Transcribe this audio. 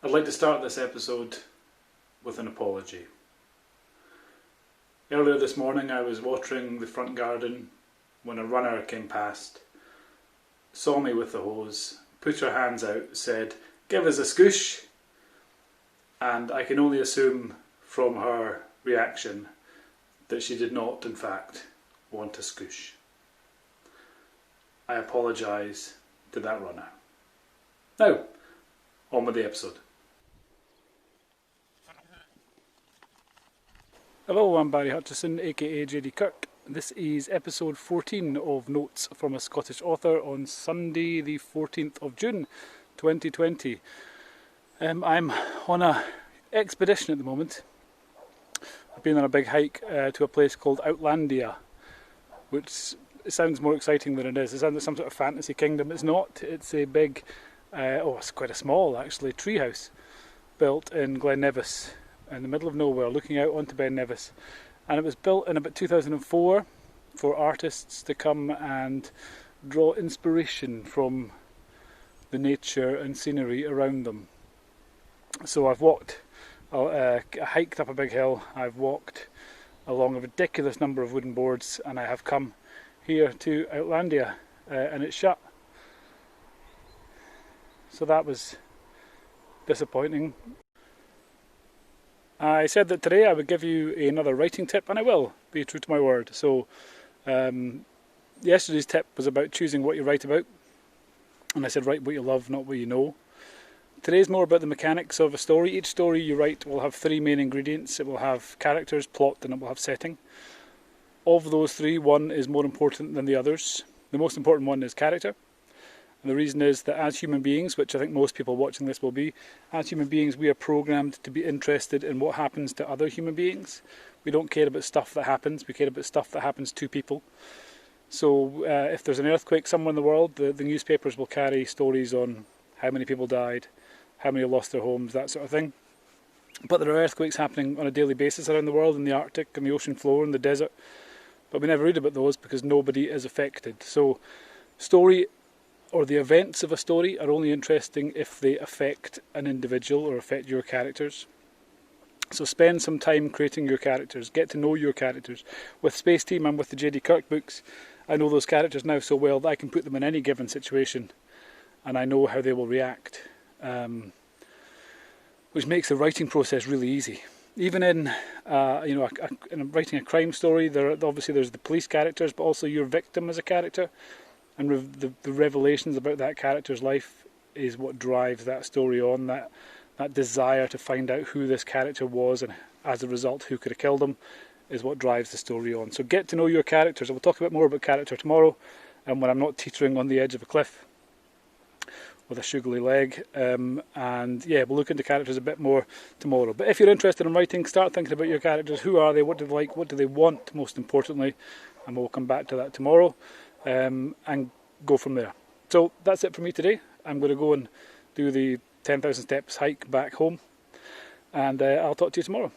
I'd like to start this episode with an apology. Earlier this morning I was watering the front garden when a runner came past, saw me with the hose, put her hands out, said, "Give us a scoosh," and I can only assume from her reaction that she did not in fact want a scoosh. I apologise to that runner. Now, on with the episode. Hello, I'm Barry Hutchison, aka JD Kirk. This is episode 14 of Notes from a Scottish Author on Sunday the 14th of June 2020. I'm on an expedition at the moment. I've been on a big hike to a place called Outlandia, which sounds more exciting than it is. It sounds like some sort of fantasy kingdom. It's not. It's a big, it's quite a small actually, treehouse built in Glen Nevis, in the middle of nowhere, looking out onto Ben Nevis. And it was built in about 2004 for artists to come and draw inspiration from the nature and scenery around them. So I've walked, hiked up a big hill, I've walked along a ridiculous number of wooden boards, and I have come here to Outlandia, and it's shut. So that was disappointing. I said that today I would give you another writing tip, and I will be true to my word. So yesterday's tip was about choosing what you write about, and I said write what you love, not what you know. Today's more about the mechanics of a story. Each story you write will have three main ingredients. It will have characters, plot, and it will have setting. Of those three, one is more important than the others. The most important one is character. And the reason is that as human beings, which I think most people watching this will be, as human beings we are programmed to be interested in what happens to other human beings. We don't care about stuff that happens, we care about stuff that happens to people. So if there's an earthquake somewhere in the world, the newspapers will carry stories on how many people died, how many lost their homes, that sort of thing. But there are earthquakes happening on a daily basis around the world, in the Arctic, in the ocean floor, in the desert. But we never read about those because nobody is affected. So story, or the events of a story, are only interesting if they affect an individual or affect your characters. So spend some time creating your characters, get to know your characters. With Space Team and with the JD Kirk books, I know those characters now so well that I can put them in any given situation and I know how they will react, which makes the writing process really easy. Even in in writing a crime story, obviously there's the police characters, but also your victim as a character. And the revelations about that character's life is what drives that story on, that desire to find out who this character was and as a result who could have killed him is what drives the story on. So get to know your characters. I will talk a bit more about character tomorrow, and when I'm not teetering on the edge of a cliff with a sugary leg. And yeah, we'll look into characters a bit more tomorrow. But if you're interested in writing, start thinking about your characters. Who are they? What do they like? What do they want, most importantly? And we'll come back to that tomorrow. And go from there. So that's it for me today. I'm going to go and do the 10,000 steps hike back home, and I'll talk to you tomorrow.